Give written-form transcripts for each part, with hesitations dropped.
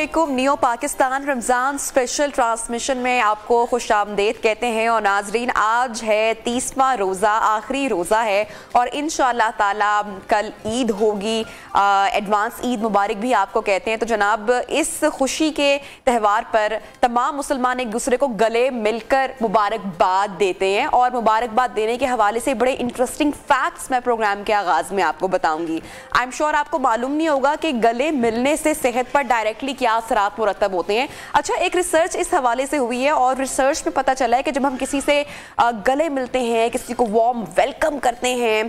अस्सलामुअलैकुम। Neo Pakistan Ramzan special transmission में आपको खुशामदीद कहते हैं। और नाजरीन, आज है 30वां रोज़ा, आखिरी रोज़ा है और इंशाअल्लाह ताला कल ईद होगी। एडवांस ईद मुबारक भी आपको कहते हैं। तो जनाब, इस खुशी के त्यौहार पर तमाम मुसलमान एक दूसरे को गले मिलकर मुबारकबाद देते हैं और मुबारकबाद देने के हवाले से बड़े इंटरेस्टिंग फैक्ट्स मैं प्रोग्राम के आगाज़ में आपको बताऊंगी। आई एम श्योर आपको मालूम नहीं होगा कि गले मिलने से सेहत पर डायरेक्टली क्या असरात मुरतब होते हैं। अच्छा, एक रिसर्च इस हवाले से हुई है और रिसर्च में पता चला है कि जब हम किसी से गले मिलते हैं, किसी को वार्म वेलकम करते हैं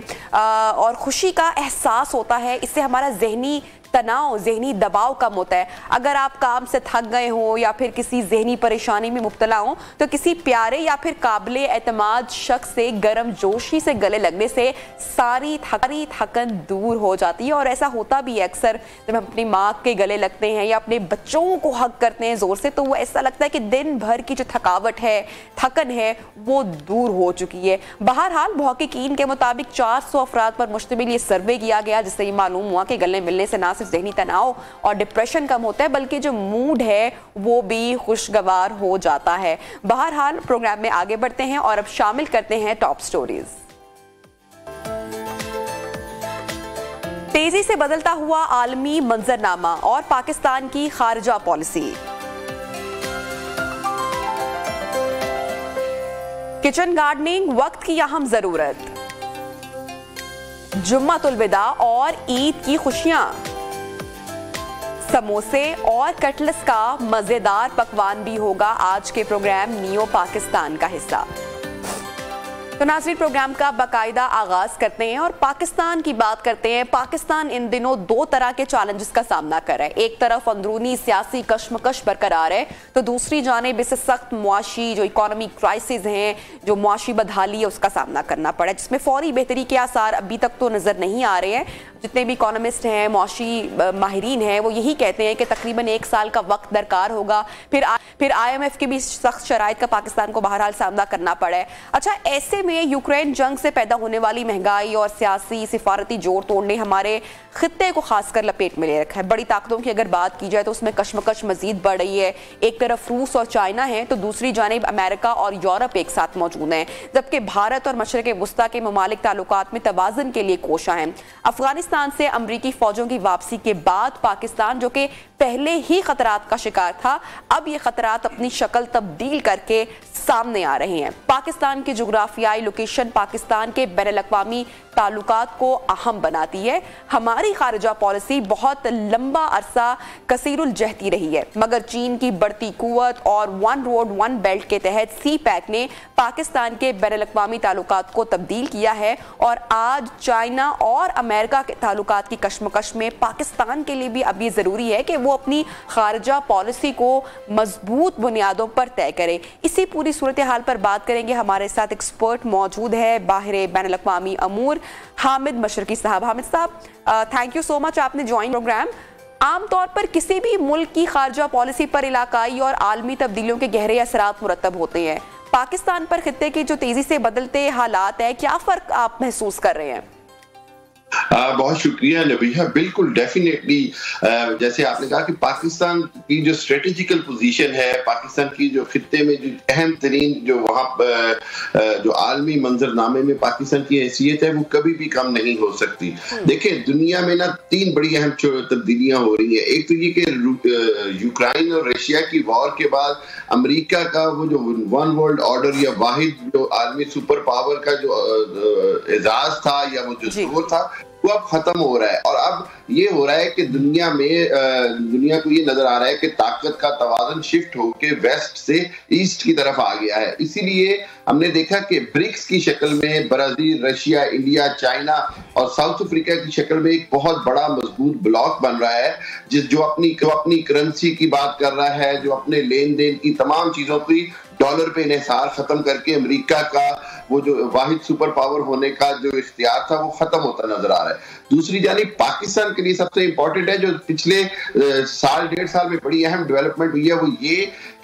और खुशी का एहसास होता है, इससे हमारा जहनी तनाव, जहनी दबाव कम होता है। अगर आप काम से थक गए हो या फिर किसी जहनी परेशानी में मुब्तला हो तो किसी प्यारे या फिर काबिले एतमाद शख्स से गर्म जोशी से गले लगने से सारी थकन दूर हो जाती है। और ऐसा होता भी है अक्सर, जब हम अपनी माँ के गले लगते हैं या अपने बच्चों को हक करते हैं जोर से, तो वो ऐसा लगता है कि दिन भर की जो थकावट है, थकन है, वो दूर हो चुकी है। बहरहाल मुहक्किकीन के मुताबिक 400 अफराद पर मुश्तमिल ये सर्वे किया गया, जिससे ये मालूम हुआ कि गले मिलने से ना जहनी तनाव और डिप्रेशन कम होता है बल्कि जो मूड है वो भी खुशगवार हो जाता है। बहरहाल प्रोग्राम में आगे बढ़ते हैं और अब शामिल करते हैं टॉप स्टोरीज। तेजी से बदलता हुआ आलमी मंजरनामा और पाकिस्तान की खारजा पॉलिसी। किचन गार्डनिंग वक्त की अहम जरूरत। जुम्मतुल विदा और ईद की खुशियां। समोसे और कटलेट्स का मजेदार पकवान भी होगा आज के प्रोग्राम नियो पाकिस्तान का हिस्सा। तो नाज़रीन, प्रोग्राम का बाकायदा आगाज करते हैं और पाकिस्तान की बात करते हैं। पाकिस्तान इन दिनों दो तरह के चैलेंजेस का सामना कर रहा है। एक तरफ अंदरूनी सियासी कशमकश बरकरार है, तो दूसरी जानिब इससे सख्त मुआशी जो इकोनॉमी क्राइसिस हैं, जो मुआशी बदहाली है, उसका सामना करना पड़ा है, जिसमें फौरी बेहतरी के आसार अभी तक तो नजर नहीं आ रहे हैं। जितने भी इकोनॉमिस्ट हैं, मुआशी माहिरीन हैं, वो यही कहते हैं कि तकरीबन 1 साल का वक्त दरकार होगा। फिर IMF की भी सख्त शराइत का पाकिस्तान को बहरहाल सामना करना पड़ा है। अच्छा, ऐसे में यूक्रेन जंग से पैदा होने वाली महंगाई और सियासी सिफारती जोड़ तोड़ ने हमारे खित्ते को खासकर लपेट में ले रखा है। बड़ी ताकतों की अगर बात की जाए तो उसमें कशमकश मजीद बढ़ रही है। एक तरफ रूस और चाइना है तो दूसरी जानिब अमेरिका और यूरोप एक साथ मौजूद हैं, जबकि भारत और मशरक़ वुस्ता के ममालिक ताल्लुकात में तवाज़ुन के लिए कोशा हैं। अफगानिस्तान से अमरीकी फौजों की वापसी के बाद पाकिस्तान, जो कि पहले ही खतरात का शिकार था, अब ये खतरात अपनी शक्ल तब्दील करके सामने आ रहे हैं। पाकिस्तान की जोग्राफियाई लोकेशन पाकिस्तान के बैनुल-अक़वामी ताल्लुकात को अहम बनाती है। हमारी खारजा पॉलिसी बहुत लंबा अरसा कसीरुल जहती रही है, मगर चीन की बढ़ती कुव्वत और वन रोड वन बेल्ट के तहत CPEC ने पाकिस्तान के बैनुल-अक़वामी ताल्लुकात को तब्दील किया है। और आज चाइना और अमेरिका के ताल्लुकात की कशमकश में पाकिस्तान के लिए भी अब ये ज़रूरी है कि वो अपनी खारजा पॉलिसी को मजबूत बुनियादों पर तय करे। इसी पूरी सूरत हाल पर बात करेंगे। हमारे साथ एक्सपर्ट मौजूद है बाहर बैनुल-अक़वामी अमूर हामिद मशरकी साहब। हामिद साहब, थैंक यू सो मच, आपने ज्वाइन प्रोग्राम। आमतौर पर किसी भी मुल्क की खारजा पॉलिसी पर इलाकाई और आलमी तब्दीलियों के गहरे असरात मुरतब होते हैं। पाकिस्तान पर खित्ते की जो तेजी से बदलते हालात है, क्या फर्क आप महसूस कर रहे हैं? बहुत शुक्रिया नबीहा। बिल्कुल, डेफिनेटली जैसे आपने कहा कि पाकिस्तान की जो स्ट्रेटेजिकल पोजीशन है, पाकिस्तान की जो खित्ते में जो अहम तरीन जो वहाँ जो आलमी मंजरनामे में पाकिस्तान की हैसियत है, वो कभी भी कम नहीं हो सकती। देखिए, दुनिया में ना 3 बड़ी अहम तब्दीलियां हो रही हैं। एक तो ये कि यूक्रेन और रशिया की वॉर के बाद अमेरिका का वो जो वन वर्ल्ड ऑर्डर या वाहिद जो आलमी सुपर पावर का जो एजाज था या वो जो जोर था, वो अब खत्म हो रहा है। और अब ये हो रहा है कि दुनिया को ये नजर आ रहा है कि ताकत का तवाज़ुन शिफ्ट होके वेस्ट से ईस्ट की तरफ आ गया है। इसीलिए हमने देखा कि ब्रिक्स की शक्ल में ब्राजील, रशिया, इंडिया, चाइना और साउथ अफ्रीका की शक्ल में एक बहुत बड़ा मजबूत ब्लॉक बन रहा है, जो अपनी करेंसी की बात कर रहा है, जो अपने लेन देन की तमाम चीजों की डॉलर पे इन्हिसार खत्म करके अमेरिका का वो जो वाहिद सुपर पावर होने का जो इख्तियार था, वो खत्म होता नजर आ रहा है। दूसरी जानिब पाकिस्तान के लिए सबसे इंपॉर्टेंट है, जो पिछले साल 1.5 साल में बड़ी अहम डेवलपमेंट हुई है, वो ये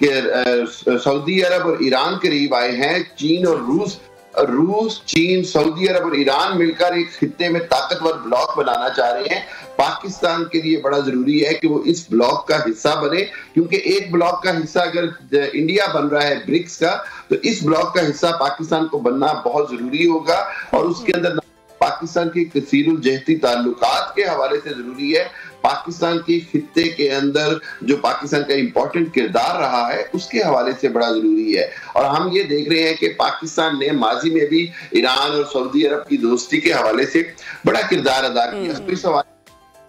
कि सऊदी अरब और ईरान करीब आए हैं। चीन और रूस रूस, चीन, सऊदी अरब और ईरान मिलकर एक खित्ते में ताकतवर ब्लॉक बनाना चाह रहे हैं। पाकिस्तान के लिए बड़ा जरूरी है कि वो इस ब्लॉक का हिस्सा बने, क्योंकि एक ब्लॉक का हिस्सा अगर इंडिया बन रहा है ब्रिक्स का, तो इस ब्लॉक का हिस्सा पाकिस्तान को बनना बहुत जरूरी होगा। और उसके अंदर पाकिस्तान के कसीरुल जहती ताल्लुकात के हवाले से जरूरी है, पाकिस्तान के खित्ते के अंदर जो पाकिस्तान का इंपॉर्टेंट किरदार रहा है उसके हवाले से बड़ा जरूरी है। और हम ये देख रहे हैं कि पाकिस्तान ने माजी में भी ईरान और सऊदी अरब की दोस्ती के हवाले से बड़ा किरदार अदा किया। तो इस हवाले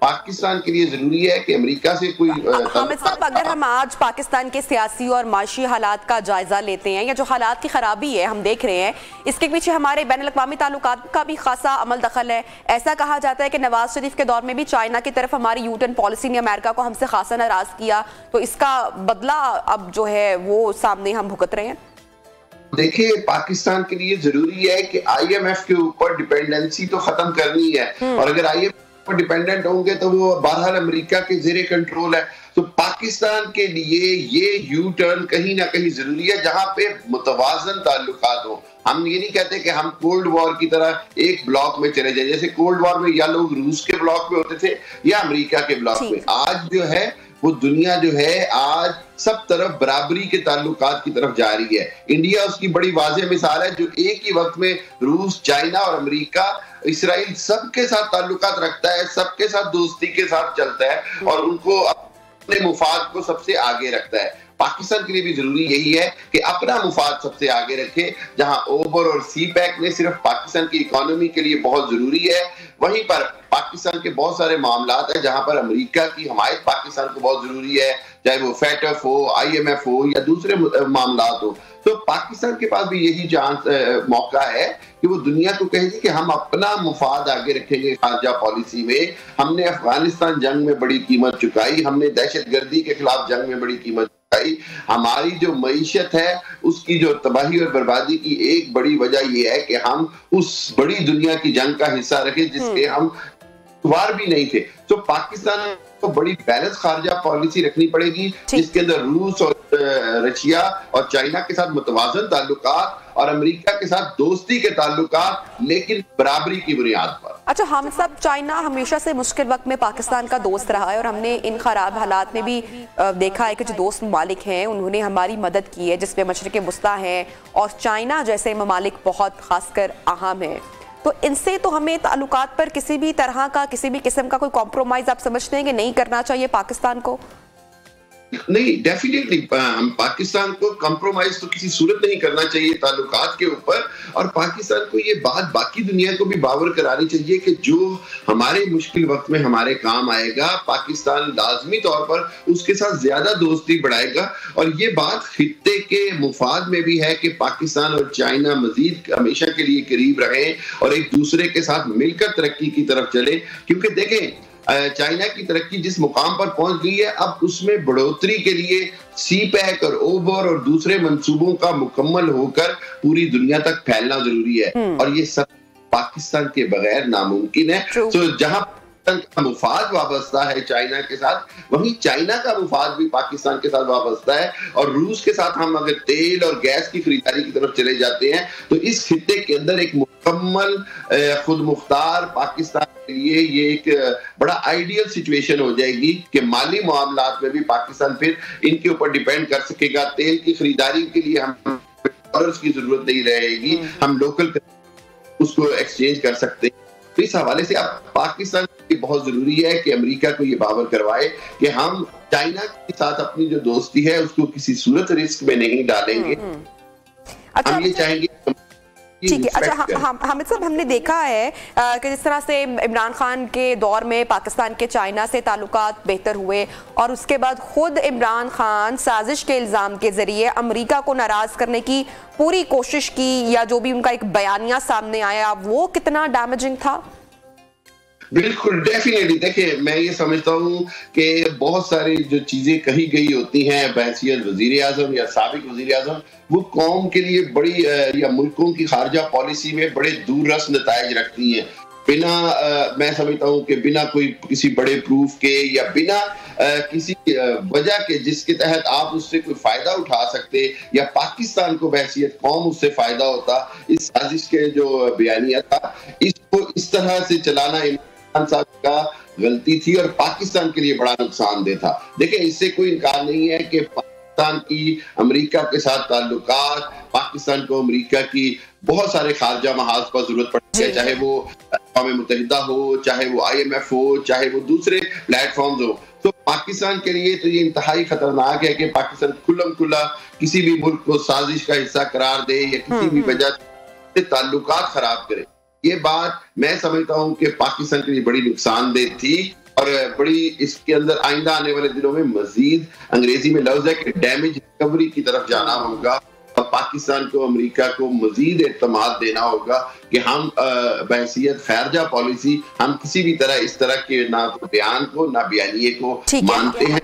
पाकिस्तान के लिए जरूरी है कि अमेरिका से कोई हामिद साहब, अगर हम आज पाकिस्तान के सियासी और माशी हालात का जायजा लेते हैं, या जो हालात की खराबी है हम देख रहे हैं, इसके पीछे हमारे बैन अल-अक़वामी ताल्लुकात का भी खासा अमल दखल है। ऐसा कहा जाता है कि नवाज शरीफ के दौर में भी चाइना की तरफ हमारी यूटर्न पॉलिसी ने अमेरिका को हमसे खासा नाराज किया, तो इसका बदला अब जो है वो सामने हम भुगत रहे हैं। देखिए, पाकिस्तान के लिए जरूरी है कि IMF के ऊपर डिपेंडेंसी तो खत्म करनी है, और अगर IMF पर डिपेंडेंट होंगे तो वो बहरहाल अमेरिका के ज़ेरे कंट्रोल है। तो पाकिस्तान के लिए ये यू टर्न कहीं ना कहीं जरूरी है जहां पे मुतवाजन ताल्लुकात हो। हम ये नहीं कहते कि हम कोल्ड वॉर की तरह एक ब्लॉक में चले जाए, जैसे कोल्ड वॉर में या लोग रूस के ब्लॉक में होते थे या अमेरिका के ब्लॉक में। आज जो है वो दुनिया जो है आज सब तरफ बराबरी के ताल्लुकात की तरफ जा रही है। इंडिया उसकी बड़ी वाज़ेह मिसाल है, जो एक ही वक्त में रूस, चाइना और अमेरिका, इसराइल सबके साथ ताल्लुकात रखता है, सबके साथ दोस्ती के साथ चलता है और उनको अपने मुफाद को सबसे आगे रखता है। पाकिस्तान के लिए भी जरूरी यही है कि अपना मुफाद सबसे आगे रखे। जहां ओबर और CPEC ने सिर्फ पाकिस्तान की इकोनॉमी के लिए बहुत जरूरी है, वहीं पर पाकिस्तान के बहुत सारे मामलात हैं जहां पर अमेरिका की हमायत पाकिस्तान को बहुत जरूरी है, चाहे वो FATF हो, IMF हो या दूसरे मामलात हो। तो पाकिस्तान के पास भी यही मौका है कि वो दुनिया को कहेगी कि हम अपना मुफाद आगे रखेंगे खारजा पॉलिसी में। हमने अफगानिस्तान जंग में बड़ी कीमत चुकाई, हमने दहशतगर्दी के खिलाफ जंग में बड़ी कीमत चुकाई। हमारी जो मईशत है उसकी जो तबाही और बर्बादी की एक बड़ी वजह यह है कि हम उस बड़ी दुनिया की जंग का हिस्सा रखे जिसके हम वार भी नहीं थे। तो पाकिस्तान को बड़ी बैलेंस खारजा पॉलिसी रखनी पड़ेगी जिसके अंदर रूस और रशिया और चाइना के साथ मुतवाजन ताल्लुकात और अमेरिका के साथ दोस्ती के ताल्लुकात, लेकिन बराबरी की बुनियाद पर। अच्छा हामिद साहब, चाइना हमेशा से मुश्किल वक्त में पाकिस्तान का दोस्त रहा है और हमने इन खराब हालात में भी देखा है कि जो दोस्त ममालिक हैं उन्होंने हमारी मदद की है, जिसमें मशरिक वस्ता है और चाइना जैसे ममालिक बहुत खासकर अहम है। तो इनसे तो हमें ताल्लुकात पर किसी भी तरह का, किसी भी किस्म का कोई कॉम्प्रोमाइज आप समझते हैं कि नहीं करना चाहिए पाकिस्तान को? नहीं, डेफिनेटली हम पाकिस्तान को कंप्रोमाइज तो किसी सूरत नहीं करना चाहिए ताल्लुकात के ऊपर। और पाकिस्तान को ये बात बाकी दुनिया को भी बावर करानी चाहिए कि जो हमारे मुश्किल वक्त में हमारे काम आएगा, पाकिस्तान लाजमी तौर पर उसके साथ ज्यादा दोस्ती बढ़ाएगा। और ये बात खित्ते के मुफाद में भी है कि पाकिस्तान और चाइना मजीद हमेशा के लिए करीब रहें और एक दूसरे के साथ मिलकर तरक्की की तरफ चले। क्योंकि देखें, चाइना की तरक्की जिस मुकाम पर पहुंच गई है, अब उसमें बढ़ोतरी के लिए CPEC और ओबर और दूसरे मंसूबों का मुकम्मल होकर पूरी दुनिया तक फैलना जरूरी है और ये सब पाकिस्तान के बगैर नामुमकिन है। तो जहां का मुफाद वाबस्ता है चाइना के साथ, वहीं चाइना का मुफाद भी पाकिस्तान के साथ वाबस्ता है। और रूस के साथ हम अगर तेल और गैस की खरीदारी की तरफ चले जाते हैं तो इस खित्ते के अंदर एक मुकम्मल खुद मुख्तार पाकिस्तान के लिए ये एक बड़ा आइडियल सिचुएशन हो जाएगी कि माली मामलात में भी पाकिस्तान फिर इनके ऊपर डिपेंड कर सकेगा। तेल की खरीदारी के लिए हम डॉलर्स की जरूरत नहीं रहेगी, हम लोकल उसको एक्सचेंज कर सकते हैं। तो इस हवाले से अब पाकिस्तान की बहुत जरूरी है कि अमेरिका को ये बावर करवाए कि हम चाइना के साथ अपनी जो दोस्ती है उसको किसी सूरत रिस्क में नहीं डालेंगे। हम ये चाहेंगे। ठीक है। अच्छा हामिद साहब, हमने देखा है कि जिस तरह से इमरान खान के दौर में पाकिस्तान के चाइना से ताल्लुकात बेहतर हुए और उसके बाद खुद इमरान खान साजिश के इल्ज़ाम के जरिए अमेरिका को नाराज करने की पूरी कोशिश की, या जो भी उनका एक बयानिया सामने आया वो कितना डैमेजिंग था? बिल्कुल, डेफिनेटली। देखिए, मैं ये समझता हूँ कि बहुत सारी जो चीजें कही गई होती हैं बहैसियत वजीर आजम या साबिक वजीर आजम, वो कौम के लिए बड़ी या मुल्कों की खारजा पॉलिसी में बड़े दूररस नताइज रखती हैं। बिना मैं समझता हूं कि बिना कोई किसी बड़े प्रूफ के या बिना किसी वजह के जिसके तहत आप उससे कोई फायदा उठा सकते या पाकिस्तान को बहैसियत कौम उससे फायदा होता, इस साजिश के जो बयानिया था इसको इस तरह से चलाना इमरान साहब का गलती थी और पाकिस्तान के लिए बड़ा नुकसानदेह था। देखिए, इससे कोई इनकार नहीं है कि पाकिस्तान की अमेरिका के साथ ताल्लुकात, पाकिस्तान को अमेरिका की बहुत सारे खारजा महाज पर जरूरत पड़ती है, चाहे वो अक़वाम मुत्तहिदा हो, चाहे वो IMF हो, चाहे वो दूसरे प्लेटफॉर्म्स हो। तो पाकिस्तान के लिए तो ये इंतहाई खतरनाक है कि पाकिस्तान खुल्लम खुल्ला किसी भी मुल्क को साजिश का हिस्सा करार दे या किसी भी वजह से ताल्लुकात खराब करे। ये बात मैं समझता हूँ कि पाकिस्तान के लिए बड़ी नुकसानदेह थी और बड़ी इसके अंदर आइंदा आने वाले दिनों में मजीद, अंग्रेजी में लफ्ज है कि डैमेज रिकवरी की तरफ जाना होगा और पाकिस्तान को अमेरिका को मजीद एतमाद देना होगा कि हम बहैसियत खारजा पॉलिसी हम किसी भी तरह इस तरह के ना बयान को ना बयानिए को मानते हैं।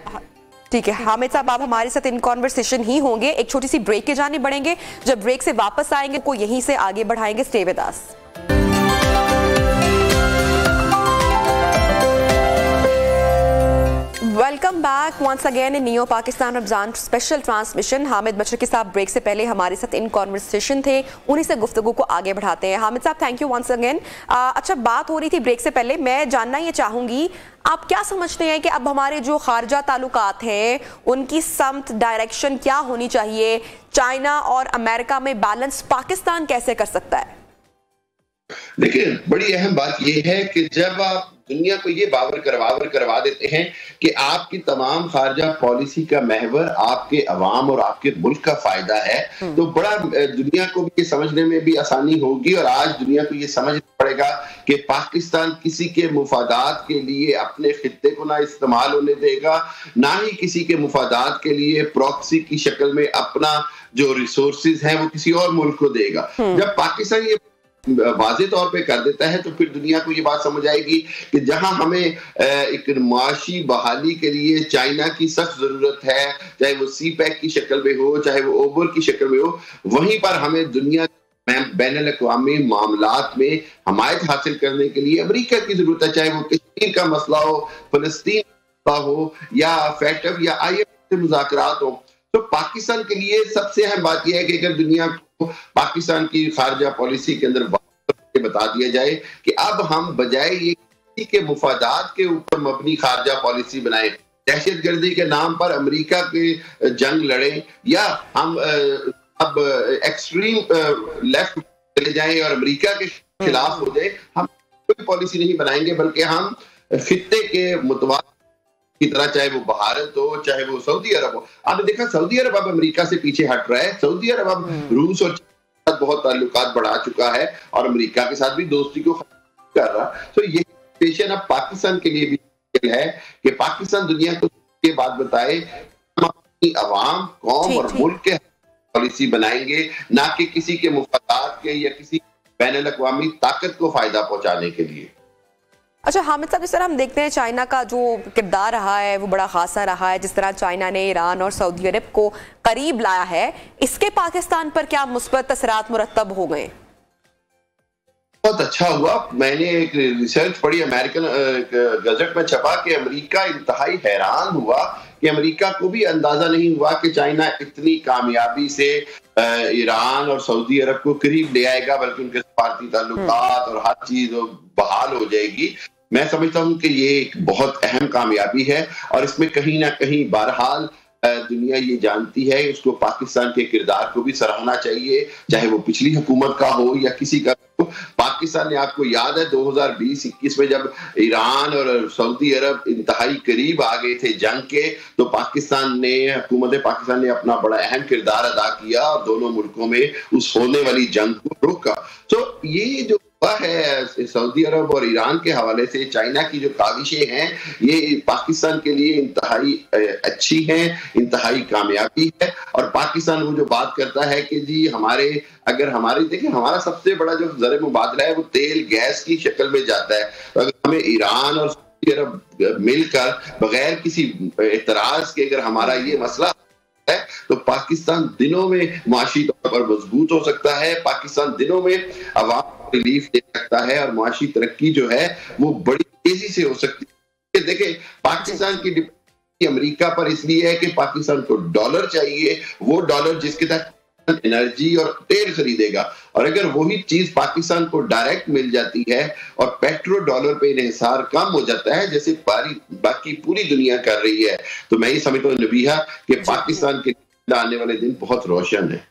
ठीक है हामिद साहब, आप हमारे साथ इन कॉन्वर्सेशन ही होंगे। एक छोटी सी ब्रेक के जाने बढ़ेंगे, जब ब्रेक से वापस आएंगे को यहीं से आगे बढ़ाएंगे। Stay with us. Welcome back once again in Neo Pakistan Ramzan special transmission. Hamid Mashriqi साहब ब्रेक से पहले हमारे साथ इन कॉन्वर्सेशन थे, उन्हीं से गुफ्तगू को आगे बढ़ाते हैं। हामिद साहब थैंक यू वंस अगेन। अच्छा, बात हो रही थी ब्रेक से पहले, मैं जानना ये चाहूंगी आप क्या समझते हैं कि अब हमारे जो खारजा ताल्लुकात हैं उनकी समत डायरेक्शन क्या होनी चाहिए? चाइना और अमेरिका में बैलेंस पाकिस्तान कैसे कर सकता है? देखिए, बड़ी अहम बात यह है कि जब आप दुनिया को ये बावर करवा देते हैं कि आपकी तमाम खारजा पॉलिसी का महवर आपके अवाम और आपके मुल्क का फायदा है, तो बड़ा दुनिया को भी ये समझने में भी आसानी होगी और आज दुनिया को ये समझना पड़ेगा कि पाकिस्तान किसी के मुफादात के लिए अपने खित्ते को ना इस्तेमाल होने देगा, ना ही किसी के मुफादात के लिए प्रॉक्सी की शक्ल में अपना जो रिसोर्सेज हैं वो किसी और मुल्क को देगा। जब पाकिस्तान ये वाज़ेह तौर पे कर देता है तो फिर दुनिया को ये बात समझ आएगी कि जहां हमें एक माशी बहाली के लिए चाइना की सख्त जरूरत है, चाहे वो CPEC की शक्ल में हो, चाहे वो ओबर की शक्ल में हो, वहीं पर हमें दुनिया बैनुल-अक़वामी मामलात में हमायत हासिल करने के लिए अमेरिका की जरूरत है, चाहे वो कश्मीर का मसला हो, फलस्तीन का हो या FATF या IMF से मुज़ाकरात हो। तो पाकिस्तान के लिए सबसे अहम बात यह है कि अगर दुनिया को पाकिस्तान की खारजा पॉलिसी के अंदर बता दिया जाए कि अब हम बजाय ये किसी के मुफादात के ऊपर मबनी खारजा पॉलिसी बनाएं, दहशतगर्दी के नाम पर अमेरिका के जंग लड़ें, या हम अब एक्सट्रीम लेफ्ट चले जाएं और अमेरिका के खिलाफ हो जाए, हम कोई पॉलिसी नहीं बनाएंगे बल्कि हम खित्ते के मुतवाज़िन की तरह, चाहे वो भारत हो चाहे वो सऊदी अरब हो। आपने देखा सऊदी अरब अब अमेरिका से पीछे हट रहा है, सऊदी अरब अब रूस और बहुत ताल्लुकात बढ़ा चुका है और अमेरिका के साथ भी दोस्ती को कर रहा। तो ये सिचुएशन अब पाकिस्तान के लिए भी है कि पाकिस्तान दुनिया को ये बात बताए हम अपनी अवाम, कौम और मुल्क के पॉलिसी बनाएंगे, ना कि किसी के मुफादात के या किसी बैनुल अक़वामी ताकत को फायदा पहुंचाने के लिए। अच्छा हामिद साहब, जिस तरह हम देखते हैं चाइना का जो किरदार रहा है वो बड़ा खासा रहा है, जिस तरह चाइना ने ईरान और सऊदी अरब को करीब लाया है, इसके पाकिस्तान पर क्या मुस्बत असरात मुरत्तब हो गए? बहुत अच्छा हुआ। मैंने एक रिसर्च पढ़ी, अमेरिकन गजट में छपा कि अमेरिका इंतहाई हैरान हुआ कि अमेरिका को भी अंदाजा नहीं हुआ कि चाइना इतनी कामयाबी से ईरान और सऊदी अरब को करीब ले आएगा, बल्कि उनके सफारती ताल्लुकात और हर चीज बहाल हो जाएगी। मैं समझता हूं कि ये एक बहुत अहम कामयाबी है और इसमें कहीं ना कहीं बहरहाल दुनिया ये जानती है, उसको पाकिस्तान के किरदार को भी सराहना चाहिए, चाहे वो पिछली हुकूमत का हो या किसी का हो। पाकिस्तान ने, आपको याद है 2020-21 में जब ईरान और सऊदी अरब इंतहाई करीब आ गए थे जंग के, तो हुकूमत पाकिस्तान ने अपना बड़ा अहम किरदार अदा किया और दोनों मुल्कों में उस होने वाली जंग को रोका। तो ये जो है सऊदी अरब और ईरान के हवाले से चाइना की जो काविशें हैं, ये पाकिस्तान के लिए इंतहाई अच्छी हैं, इंतहाई कामयाबी है। और पाकिस्तान वो जो बात करता है कि जी देखिए हमारा सबसे बड़ा जो ज़र मुबादला है वो तेल गैस की शक्ल में जाता है। तो अगर हमें ईरान और सऊदी अरब मिलकर बगैर किसी एतराज के अगर हमारा ये मसला है तो पाकिस्तान दिनों में माशी तौर पर मजबूत हो सकता है, पाकिस्तान दिनों में अवाम रिलीफ दे सकता है और मुआशी तरक्की जो है वो बड़ी तेजी से हो सकती है। देखें, पाकिस्तान की डिपेंडेंसी अमेरिका पर इसलिए है कि पाकिस्तान को डॉलर चाहिए, वो डॉलर जिसके तहत एनर्जी और तेल खरीदेगा, और अगर वही चीज पाकिस्तान को डायरेक्ट मिल जाती है और पेट्रो डॉलर पे इन्हिसार कम हो जाता है जैसे बाकी पूरी दुनिया कर रही है, तो मैं ये समझता हूँ नबीहा कि पाकिस्तान के आने वाले दिन बहुत रोशन है।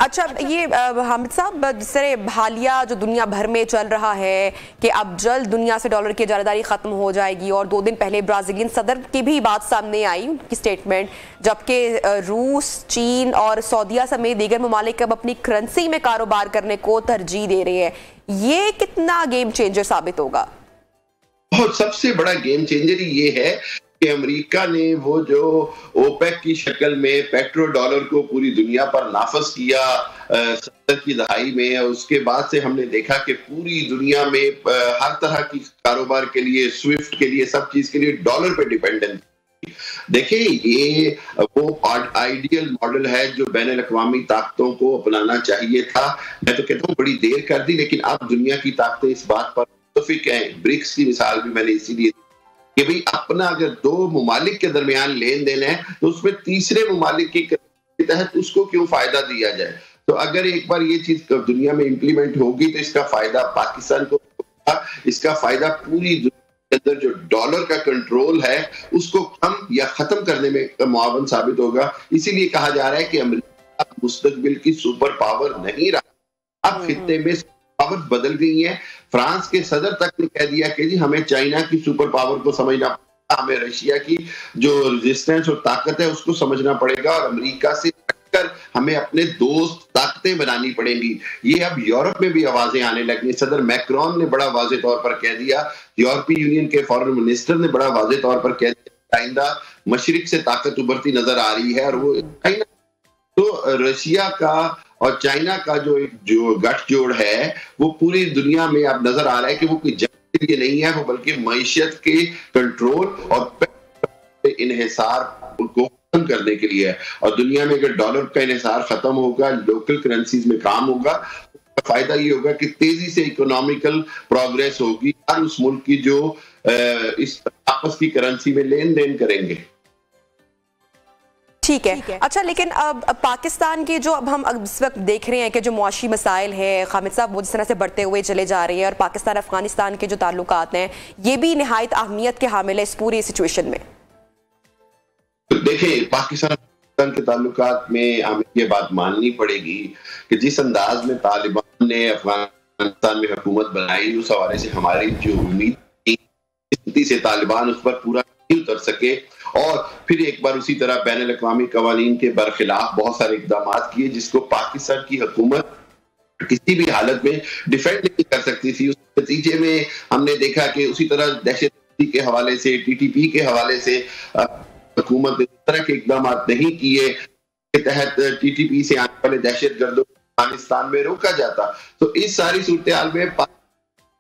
अच्छा, ये हामिद साहब, जिस तरह हालिया जो दुनिया भर में चल रहा है कि अब जल्द दुनिया से डॉलर की जारदारी खत्म हो जाएगी, और 2 दिन पहले ब्राजीलियन सदर की भी बात सामने आई, उनकी स्टेटमेंट, जबकि रूस, चीन और सऊदीया समेत दीगर ममालिक अब अपनी करेंसी में कारोबार करने को तरजीह दे रहे हैं, ये कितना गेम चेंजर साबित होगा? बहुत सबसे बड़ा गेम चेंजर ये है कि अमेरिका ने वो जो ओपेक की शक्ल में पेट्रो डॉलर को पूरी दुनिया पर नाफज किया 70 की दहाई में, उसके बाद से हमने देखा कि पूरी दुनिया में हर तरह की कारोबार के लिए, स्विफ्ट के लिए, सब चीज के लिए डॉलर पे डिपेंडेंट। देखिए, ये वो आइडियल मॉडल है जो बैनुल अक़वामी ताकतों को अपनाना चाहिए था। मैं तो कहता हूँ बड़ी देर कर दी, लेकिन अब दुनिया की ताकतें इस बात पर मुत्तफिक हैं। ब्रिक्स की मिसाल भी मैंने इसीलिए कि भाई अपना अगर 2 मुमालिक के दरमियान लेन देन है तो उसमें तीसरे मुमालिक के तहत उसको क्यों फायदा दिया जाए। तो अगर एक बार ये चीज दुनिया में इंप्लीमेंट होगी तो इसका फायदा पाकिस्तान को होगा, इसका फायदा पूरी दुनिया के अंदर जो डॉलर का कंट्रोल है उसको कम या खत्म करने में मुआवन साबित होगा। इसीलिए कहा जा रहा है कि अमेरिका मुस्तकबिल की सुपर पावर नहीं रहा, अब खित्ते में पावर बदल गई है। फ्रांस के सदर तक ने कह दिया कि जी हमें चाइना की सुपर पावर को समझना पड़ेगा, हमें रशिया की जो रेजिस्टेंस और ताकत है उसको समझना पड़ेगा, और अमेरिका से हटकर हमें अपने दोस्त ताकतें बनानी पड़ेंगी। ये अब यूरोप में भी आवाजें आने लगी। सदर मैक्रोन ने बड़ा वाज़ेह तौर पर कह दिया, यूरोपीय यूनियन के फॉरेन मिनिस्टर ने बड़ा वाज़ेह तौर पर कह दिया, आइंदा मशरिक से ताकत उभरती नजर आ रही है, और वो चाइना, तो रशिया का और चाइना का जो गठजोड़ है वो पूरी दुनिया में अब नजर आ रहा है कि वो कोई जंग के लिए नहीं है, वो बल्कि मईशत के कंट्रोल और इन्हिसार को खत्म करने के लिए है। और दुनिया में अगर डॉलर का इन्हिसार खत्म होगा, लोकल करेंसीज में काम होगा, तो फायदा ये होगा कि तेजी से इकोनॉमिकल प्रोग्रेस होगी और उस मुल्क की जो इस आपस की करेंसी में लेन देन करेंगे। ठीक है। अच्छा, लेकिन अब पाकिस्तान के जो अब हम इस वक्त देख रहे हैं कि जो मुआशी मसाइल है हामिद साहब, वो जिस तरह से बढ़ते हुए चले जा रहे हैं, और पाकिस्तान अफगानिस्तान के जो ताल्लुकात हैं ये भी निहायत अहमियत के हामिल है इस पूरी सिचुएशन में। देखिए, पाकिस्तान के ताल्लुकात में हमें ये बात माननी पड़ेगी कि जिस अंदाज में तालिबान ने अफगानिस्तान में हुकूमत बनाई, उस हवाले से हमारी जो उम्मीद थी से तालिबान उस पर पूरा नहीं उतर सके, और फिर एक बार उसी तरह बैनुल अक़वामी क़वानीन के बरखिलाफ बहुत सारे इक़दाम किए जिसको पाकिस्तान की हुकूमत किसी भी हालत में डिफेंड नहीं कर सकती थी। उस नतीजे में हमने देखा कि उसी तरह दहशतगर्दी के हवाले से, TTP के हवाले से हुकूमत ने इस तरह के इक़दाम नहीं किए के तहत TTP से आने वाले दहशतगर्दों को अफगानिस्तान में रोका जाता। तो इस सारी सूरत हाल में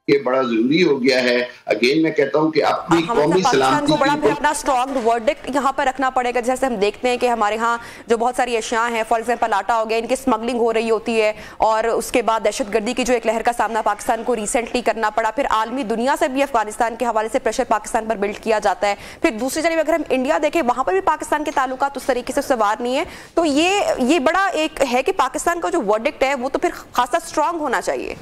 ये बड़ा जरूरी हो गया है। अगेन मैं कहता हूं कि अपनी कौमी सलामती को बड़ा अपना स्ट्रॉन्ग वर्डिक्ट यहाँ पर रखना पड़ेगा। जैसे हम देखते हैं कि हमारे यहाँ जो बहुत सारी अशिया हैं, फॉर एग्जांपल आटा हो गया, इनकी स्मगलिंग हो रही होती है, और उसके बाद दहशतगर्दी की जो एक लहर का सामना पाकिस्तान को रिसेंटली करना पड़ा, फिर आलमी दुनिया से भी अफगानिस्तान के हवाले से प्रेशर पाकिस्तान पर बिल्ड किया जाता है। फिर दूसरी तरफ अगर हम इंडिया देखें, वहां पर भी पाकिस्तान के ताल्लुकात उस तरीके से सवार नहीं है। तो ये बड़ा एक है कि पाकिस्तान का जो वर्डिक्ट है वो तो फिर खासा स्ट्रॉन्ग होना चाहिए।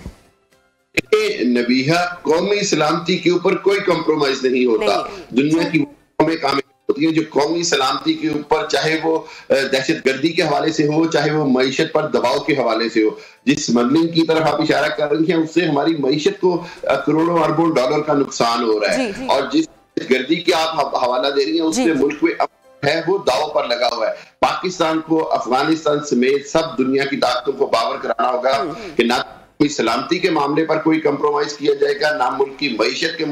नबीहा, कौमी सलामती के ऊपर कोई कंप्रोमाइज नहीं होता। दुनिया की कौमें कामयाब होती हैं जो कौमी सलामती के ऊपर, चाहे वो दहशतगर्दी के हवाले से हो, चाहे वो मईशत पर दबाव के हवाले से हो। जिस स्मगलिंग की तरफ आप इशारा कर रही हैं उससे हमारी मईशत को करोड़ों अरबों डॉलर का नुकसान हो रहा है, और जिस दहशतगर्दी के आप हवाला दे रही हैं उससे मुल्क में है वो दाव पर लगा हुआ है। पाकिस्तान को अफगानिस्तान समेत सब दुनिया की ताकतों को बावर कराना होगा कि ना कोई सलामती के मामले पर कोई कंप्रोमाइज किया जाएगा, ना मुल्क की मईशत के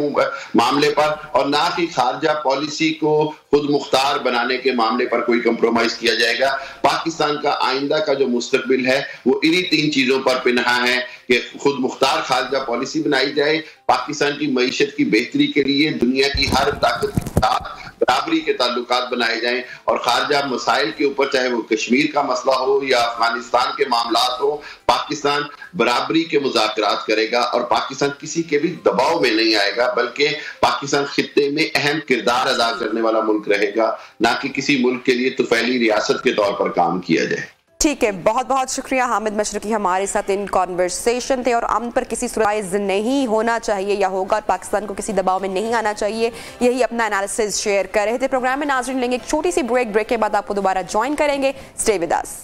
मामले पर, और ना कि खारजा पॉलिसी को खुद मुख्तार बनाने के मामले पर कोई कंप्रोमाइज किया जाएगा। पाकिस्तान का आइंदा का जो मुस्तकबिल है वो इन्हीं 3 चीजों पर पिनहा है कि खुद मुख्तार खारजा पॉलिसी बनाई जाए, पाकिस्तान की मईशत की बेहतरी के लिए दुनिया की हर ताकत के साथ बराबरी के ताल्लुकात बनाए जाएं और खारजा मसाइल के ऊपर, चाहे वो कश्मीर का मसला हो या अफगानिस्तान के मामलात हो, पाकिस्तान बराबरी के मुज़ाकरात करेगा और पाकिस्तान किसी के भी दबाव में नहीं आएगा, बल्कि पाकिस्तान खित्ते में अहम किरदार अदा करने वाला मुल्क रहेगा, ना कि किसी मुल्क के लिए तुफैली रियासत के तौर पर काम किया जाए। ठीक है, बहुत बहुत शुक्रिया हामिद मशरकी हमारे साथ इन कॉन्वर्सेशन थे। और अमन पर किसी सरप्राइज नहीं होना चाहिए या होगा, और पाकिस्तान को किसी दबाव में नहीं आना चाहिए, यही अपना एनालिसिस शेयर कर रहे थे। प्रोग्राम में नाज़रीन लेंगे एक छोटी सी ब्रेक के बाद आपको दोबारा ज्वाइन करेंगे। Stay with us.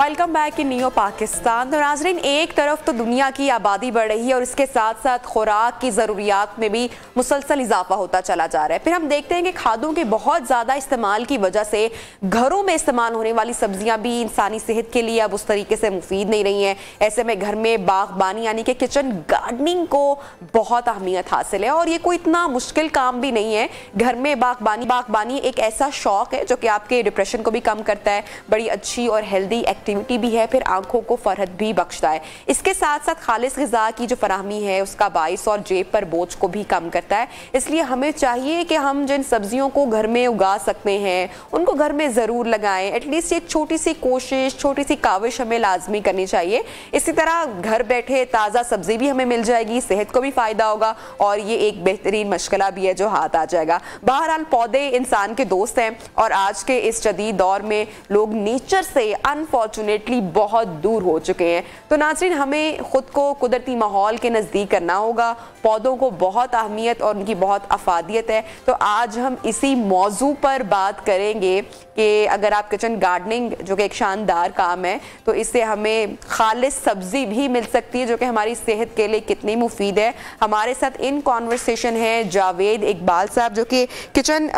Welcome back in Neo Pakistan. तो नाज़रीन, एक तरफ तो दुनिया की आबादी बढ़ रही है और इसके साथ साथ खुराक की ज़रूरियात में भी मुसलसल इजाफा होता चला जा रहा है। फिर हम देखते हैं कि खादों के बहुत ज़्यादा इस्तेमाल की वजह से घरों में इस्तेमाल होने वाली सब्जियां भी इंसानी सेहत के लिए अब उस तरीके से मुफीद नहीं रही हैं। ऐसे में घर में बागबानी यानी कि किचन गार्डनिंग को बहुत अहमियत हासिल है और ये कोई इतना मुश्किल काम भी नहीं है। घर में बागबानी एक ऐसा शौक है जो कि आपके डिप्रेशन को भी कम करता है, बड़ी अच्छी और हेल्दी एक्टिविटी भी है, फिर आंखों को फरहत भी बख्शता है। इसके साथ साथ खालिस ग़िज़ा की जो फराहमी है उसका बाइस और जेब पर बोझ को भी कम करता है। इसलिए हमें चाहिए कि हम जिन सब्जियों को घर में उगा सकते हैं उनको घर में ज़रूर लगाएं। एटलीस्ट एक छोटी सी कोशिश, छोटी सी काविश हमें लाजमी करनी चाहिए। इसी तरह घर बैठे ताज़ा सब्जी भी हमें मिल जाएगी, सेहत को भी फ़ायदा होगा और ये एक बेहतरीन मशगला भी है जो हाथ आ जाएगा। बहरहाल पौधे इंसान के दोस्त हैं और आज के इस जदीद दौर में लोग नेचर से अनफॉर्चुनेटली बहुत दूर हो चुके हैं। तो नाज़रीन, हमें खुद को कुदरती माहौल के नज़दीक करना होगा। पौधों को बहुत अहमियत और उनकी बहुत अफादियत है। तो आज हम इसी मौजू पर बात करेंगे कि अगर आप किचन गार्डनिंग, जो कि एक शानदार काम है, तो इससे हमें खालिस सब्जी भी मिल सकती है जो कि हमारी सेहत के लिए कितनी मुफीद है। हमारे साथ इन कॉन्वर्सेशन है जावेद इकबाल साहब जो कि किचन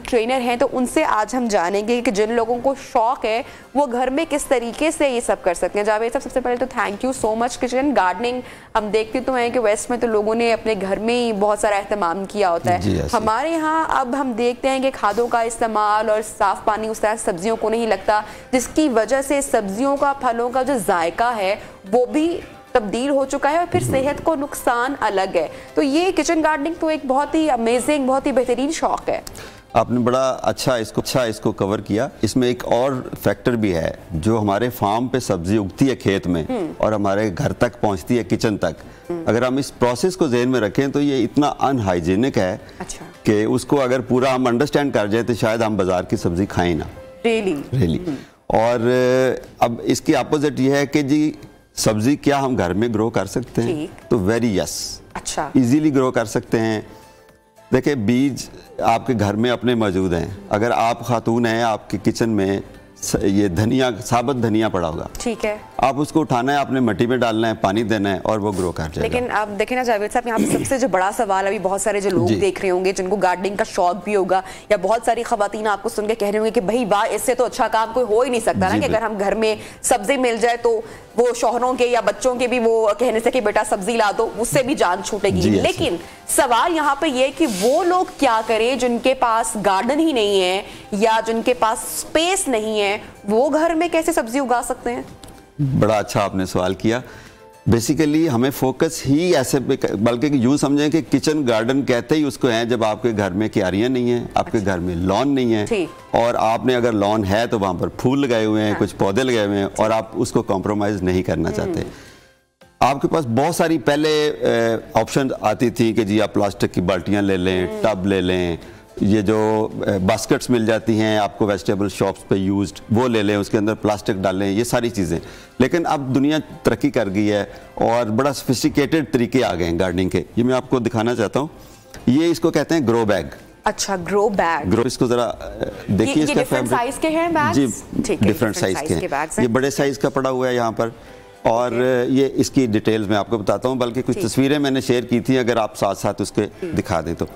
ट्रेनर हैं। तो उनसे आज हम जानेंगे कि जिन लोगों को शौक है वो घर में किस तरीके से ये सब कर सकते हैं। जावेद साहब, सबसे पहले तो thank you so much. Kitchen gardening हम देखते तो हैं कि वेस्ट में तो लोगों ने अपने घर में ही बहुत सारा एहतमाम किया होता है। हमारे यहाँ अब हम देखते हैं कि खादों का इस्तेमाल और साफ पानी उस तरह सब्जियों को नहीं लगता, जिसकी वजह से सब्जियों का, फलों का जो जायका है वो भी तब्दील हो चुका है और फिर सेहत को नुकसान अलग है। तो ये किचन गार्डनिंग तो एक बहुत ही अमेजिंग, बहुत ही बेहतरीन शौक है। आपने बड़ा अच्छा इसको कवर किया। इसमें एक और फैक्टर भी है, जो हमारे फार्म पे सब्जी उगती है खेत में और हमारे घर तक पहुंचती है किचन तक, अगर हम इस प्रोसेस को ज़हन में रखें तो ये इतना अनहाइजीनिक है कि उसको अगर पूरा हम अंडरस्टैंड कर जाए तो शायद हम बाजार की सब्जी खाएं ना। रियली और अब इसकी अपोजिट ये है कि जी सब्जी क्या हम घर में ग्रो कर सकते हैं? तो वेरी यस, अच्छा, इजीली ग्रो कर सकते हैं। देखिए, बीज आपके घर में अपने मौजूद हैं। अगर आप खातून हैं, आपके किचन में ये धनिया, साबुत धनिया पड़ा होगा, ठीक है, आप उसको उठाना है, आपने मिट्टी में डालना है, पानी देना है और वो ग्रो कर जाएगा। लेकिन आप देखें ना जावेद साहब, यहाँ पे सबसे जो बड़ा सवाल, अभी बहुत सारे जो लोग देख रहे होंगे जिनको गार्डनिंग का शौक भी होगा, या बहुत सारी खवातीन आपको सुन के कह रहे होंगे कि भाई वाह, इससे तो अच्छा काम कोई हो ही नहीं सकता ना, कि अगर हम घर में सब्जी मिल जाए तो वो शौहरों के या बच्चों के भी वो कहने से कि बेटा सब्जी ला दो, उससे भी जान छूटेगी। लेकिन सवाल यहाँ पे ये कि वो लोग क्या करें जिनके पास गार्डन ही नहीं है या जिनके पास स्पेस नहीं है, वो घर में कैसे सब्जी उगा सकते हैं? बड़ा अच्छा आपने सवाल किया। बेसिकली हमें फोकस ही ऐसे, बल्कि यूं समझें कि किचन गार्डन कहते ही उसको है जब आपके घर में क्यारियां नहीं है, आपके घर में लॉन नहीं है, और आपने अगर लॉन है तो वहां पर फूल लगाए हुए हैं, कुछ पौधे लगाए हुए हैं और आप उसको कॉम्प्रोमाइज नहीं करना चाहते। आपके पास बहुत सारी पहले ऑप्शन आती थी कि जी आप प्लास्टिक की बाल्टियां ले लें, टब ले लें, ये जो बास्केट्स मिल जाती हैं आपको वेजिटेबल शॉप्स पे यूज्ड, वो ले लें, उसके अंदर प्लास्टिक डालें, ये सारी चीज़ें। लेकिन अब दुनिया तरक्की कर गई है और बड़ा सोफिस्टिकेटेड तरीके आ गए हैं गार्डनिंग के। ये मैं आपको दिखाना चाहता हूँ। ये इसको कहते हैं ग्रो बैग। अच्छा, ग्रो बैग। इसको जरा देखिए, इसका डिफरेंट साइज के हैं बैग्स? जी, डिफरेंट साइज के हैं। ये बड़े साइज का पड़ा हुआ है यहाँ पर, और ये इसकी डिटेल्स मैं आपको बताता हूँ, बल्कि कुछ तस्वीरें मैंने शेयर की थी, अगर आप साथ साथ उसके दिखा दें तो।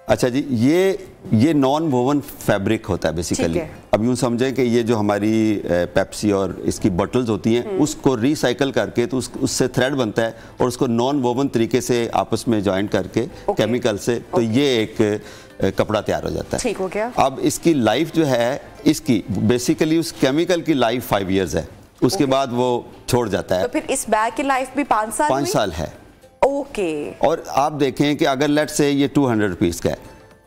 अच्छा जी, ये नॉन वोवन फैब्रिक होता है बेसिकली। अब यूँ समझें कि ये जो हमारी पेप्सी और इसकी बॉटल्स होती हैं, उसको रिसाइकल करके तो उससे थ्रेड बनता है और उसको नॉन वोवन तरीके से आपस में जॉइंट करके केमिकल से, तो ये एक कपड़ा तैयार हो जाता है। ठीक हो गया। अब इसकी लाइफ जो है, इसकी बेसिकली उस केमिकल की लाइफ 5 years है, उसके बाद वो छोड़ जाता है। तो फिर इस बैग की लाइफ भी 5 साल? 5 साल है। ओके। और आप देखें कि अगर लेट्स से ये 200 रुपीस का है,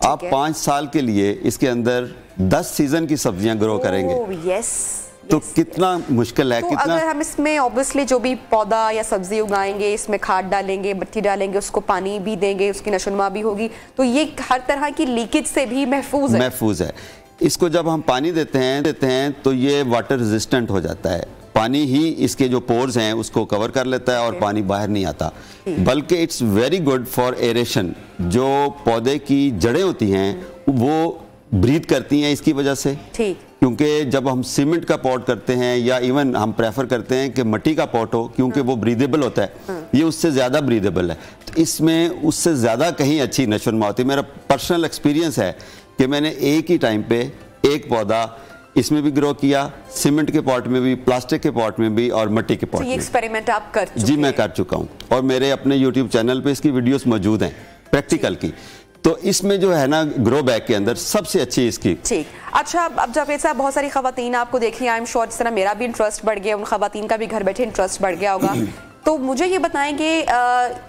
आप 5 साल के लिए इसके अंदर 10 सीजन की सब्जियां ग्रो करेंगे। यस। तो कितना मुश्किल है। तो कितना अगर हम इसमें ऑब्वियसली जो भी पौधा या सब्जी उगाएंगे, इसमें खाद डालेंगे, मिट्टी डालेंगे, उसको पानी भी देंगे, उसकी नशोनुमा भी होगी, तो ये हर तरह की लीकेज से भी महफूज है। इसको जब हम पानी देते हैं तो ये वाटर रेजिस्टेंट हो जाता है। पानी ही इसके जो पोर्स हैं उसको कवर कर लेता है और पानी बाहर नहीं आता, बल्कि it's very good for aeration. जो पौधे की जड़ें होती हैं वो ब्रीथ करती हैं इसकी वजह से। ठीक। क्योंकि जब हम सीमेंट का पॉट करते हैं या इवन हम प्रेफर करते हैं कि मिट्टी का पॉट हो, क्योंकि वो ब्रीदेबल होता है, ये उससे ज़्यादा ब्रीदेबल है, तो इसमें उससे ज़्यादा कहीं अच्छी नशोनुमा होती है। मेरा पर्सनल एक्सपीरियंस है कि मैंने एक ही टाइम पे एक पौधा इसमें भी ग्रो किया, सीमेंट के पॉट में भी, प्लास्टिक के पॉट में भी और मिट्टी के पॉट में। ये एक्सपेरिमेंट आप कर चुके हैं? जी, मैं कर चुका हूँ और मेरे अपने YouTube चैनल पे इसकी वीडियोस मौजूद हैं प्रैक्टिकल की। तो इसमें जो है ना, ग्रो बैग के अंदर सबसे अच्छी इसकी। ठीक। अच्छा, अब जब ऐसा बहुत सारी खवातीन आपको देख रही हैं, आई एम श्योर जिस तरह मेरा भी इंटरेस्ट बढ़ गया, उन खवातीन का भी घर बैठे इंटरेस्ट बढ़ गया होगा, तो मुझे ये बताएंगे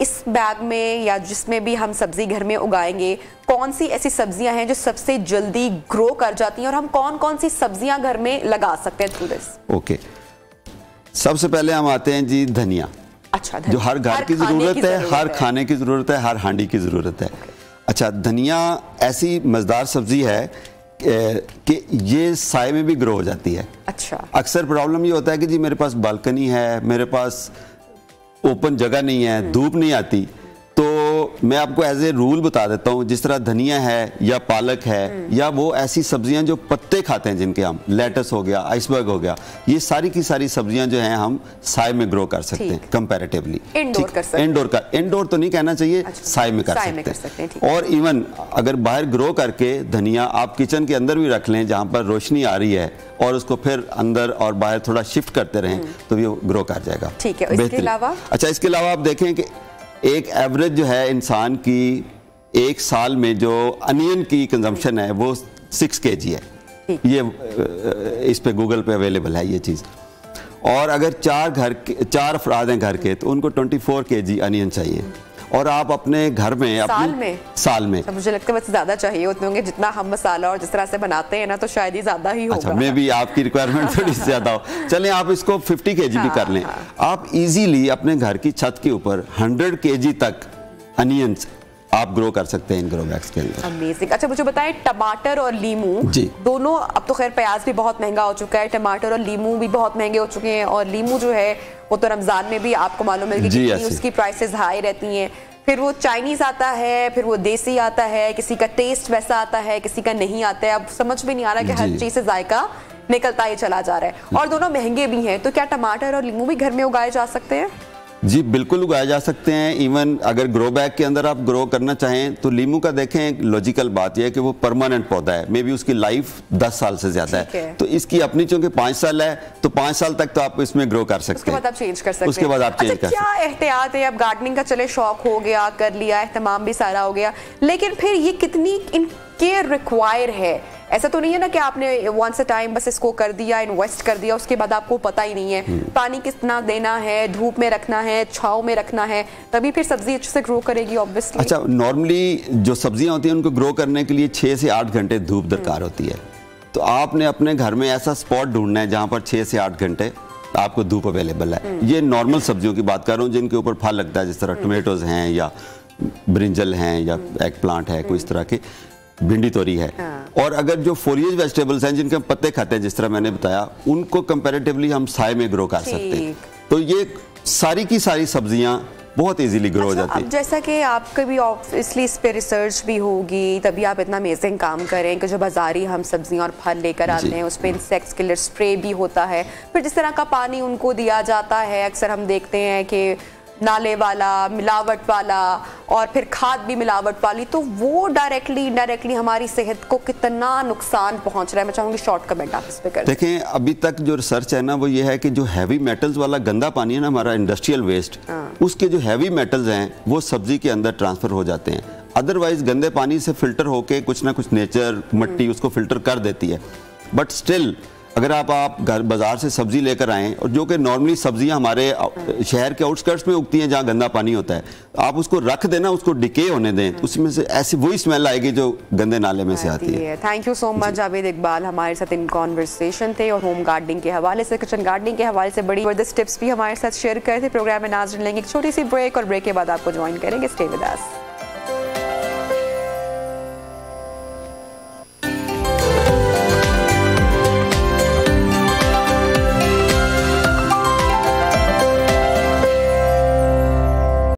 इस बैग में या जिसमें भी हम सब्जी घर में उगाएंगे, कौन सी ऐसी सब्जियां हैं जो सबसे जल्दी ग्रो कर जाती हैं और हम कौन कौन सी सब्जियां घर में लगा सकते हैं थ्रू दिस? ओके, सबसे पहले हम आते हैं जी धनिया। अच्छा, जो हर घर की जरूरत है, हर खाने की जरूरत है, हर हांडी की जरूरत है। अच्छा, धनिया ऐसी मजेदार सब्जी है कि ये साए में भी ग्रो हो जाती है। अच्छा। अक्सर प्रॉब्लम ये होता है कि जी मेरे पास बालकनी है, मेरे पास ओपन जगह नहीं है, धूप नहीं आती, तो मैं आपको एज ए रूल बता देता हूँ। जिस तरह धनिया है या पालक है या वो ऐसी सब्जियां जो पत्ते खाते हैं, जिनके हम लेटस हो गया, आइसबर्ग हो गया, ये सारी की सारी सब्जियां जो हैं हम साए में ग्रो कर सकते हैं कंपैरेटिवली। इंडोर तो नहीं कहना चाहिए, साए में कर सकते हैं। और इवन अगर बाहर ग्रो करके धनिया आप किचन के अंदर भी रख लें, जहाँ पर रोशनी आ रही है, और उसको फिर अंदर और बाहर थोड़ा शिफ्ट करते रहें, तो ये ग्रो कर जाएगा। ठीक है। इसके अलावा? अच्छा, इसके अलावा आप देखें कि एक एवरेज जो है इंसान की एक साल में जो अनियन की कंजम्पशन है वो 6 kg है। ये इस पे गूगल पे अवेलेबल है ये चीज़। और अगर 4 अफराद हैं घर के, तो उनको 24 kg अनियन चाहिए। और आप अपने घर में साल में मुझे लगता है बस ज्यादा चाहिए होते होंगे, जितना हम मसाला और जिस तरह से बनाते हैं ना, तो शायद ही ज्यादा ही होगा। अच्छा, मैं भी आपकी रिक्वायरमेंट थोड़ी सी ज्यादा हो। चलें, आप इसको 50 kg भी कर लें। आप इजीली अपने घर की छत के ऊपर 100 kg तक अनियंस आप ग्रो कर सकते हैं इन ग्रो बैग्स के अंदर। अमेजिंग। अच्छा, मुझे बताएं, टमाटर और लीमू दोनों, अब तो खैर प्याज भी बहुत महंगा हो चुका है, टमाटर और लीमू भी बहुत महंगे हो चुके हैं, और लीमू जो है वो तो रमजान में भी आपको मालूम है कि उसकी प्राइसेस हाई रहती हैं। फिर वो चाइनीज आता है, फिर वो देसी आता है, किसी का टेस्ट वैसा आता है, किसी का नहीं आता है। अब समझ में नहीं आ रहा कि हर चीज से जायका निकलता ही चला जा रहा है, और दोनों महंगे भी हैं। तो क्या टमाटर और लीमू भी घर में उगाए जा सकते हैं? जी, बिल्कुल उगाए जा सकते हैं। इवन अगर ग्रो बैग के अंदर आप ग्रो करना चाहें तो लीमू का देखें, लॉजिकल बात यह है कि वो परमानेंट पौधा है, मे बी उसकी लाइफ 10 साल से ज्यादा है। तो इसकी अपनी चूंकि 5 साल है, तो 5 साल तक तो आप इसमें ग्रो कर सकते हैं। उसके बाद आप चेंज कर सकते हैं। उसके बाद आप चेंज कर सकते हैं। क्या एहतियात है? अब गार्डनिंग का चले शौक हो गया, कर लिया, एहतमाम भी सारा हो गया, लेकिन फिर ये कितनी केयर रिक्वायर है? ऐसा तो नहीं है ना कि आपने वंस अ टाइम बस इसको कर दिया, इन्वेस्ट कर दिया, उसके बाद आपको पता ही नहीं है पानी कितना देना है, धूप में रखना है, छांव में रखना है, तभी फिर सब्जी अच्छे से ग्रो करेगी ऑब्वियसली। अच्छा, नॉर्मली जो सब्जियां होती हैं उनको ग्रो करने के लिए 6 से 8 घंटे धूप दरकार होती है। तो आपने अपने घर में ऐसा स्पॉट ढूंढना है जहां पर 6 से 8 घंटे आपको धूप अवेलेबल है। ये नॉर्मल सब्जियों की बात कर रहा हूँ जिनके ऊपर फल लगता है, जिस तरह टोमेटोज हैं या ब्रिंजल हैं या एग प्लांट है, कोई इस तरह के, भिंडी तोरी है। और अगर जो फोलिएज वेजिटेबल्स हैं जिनके हम पत्ते खाते हैं, जिस तरह मैंने बताया, उनको कंपैरेटिवली हम साए में ग्रो कर सकते हैं। तो ये सारी की सारी सब्जियां बहुत इजीली ग्रो हो जाती है। जैसा कि आपके भी ऑब्वियसली इस पे रिसर्च भी होगी, तभी आप इतना अमेजिंग काम करें कि जो बाजारी हम सब्जियां और फल लेकर आते हैं उस पे इंसेक्ट्स किलर स्प्रे भी होता है। फिर जिस तरह का पानी उनको दिया जाता है, अक्सर हम देखते हैं कि नाले वाला, मिलावट वाला, और फिर खाद भी मिलावट वाली, तो वो डायरेक्टली इनडायरेक्टली हमारी सेहत को कितना नुकसान पहुंच रहा है। मैं चाहूंगी शॉर्ट कमेंट आप इस पे करें। देखें, अभी तक जो रिसर्च है ना वो ये है कि जो हैवी मेटल्स वाला गंदा पानी है ना, हमारा इंडस्ट्रियल वेस्ट, उसके जो हैवी मेटल्स हैं वो सब्जी के अंदर ट्रांसफर हो जाते हैं। अदरवाइज गंदे पानी से फिल्टर होके कुछ ना कुछ नेचर, मिट्टी उसको फिल्टर कर देती है। बट स्टिल अगर आप घर बाजार से सब्जी लेकर आएँ, और जो कि नॉर्मली सब्जियां हमारे शहर के आउटस्कर्ट्स में उगती हैं जहाँ गंदा पानी होता है, आप उसको रख देना, उसको डिके होने दें, तो उसमें से ऐसी वही स्मेल आएगी जो गंदे नाले में से आती है। Thank you so much Javed Iqbal, हमारे साथ इन कॉन्वर्सेशन थे और होम गार्डनिंग के हवाले से, किचन गार्डनिंग के हवाले से बड़ी जबरदस्त टिप्स भी हमारे साथ शेयर करे थे। प्रोग्राम में नाज़रीन लेंगे एक छोटी सी ब्रेक, और ब्रेक के बाद आपको ज्वाइन करेंगे। Stay with us.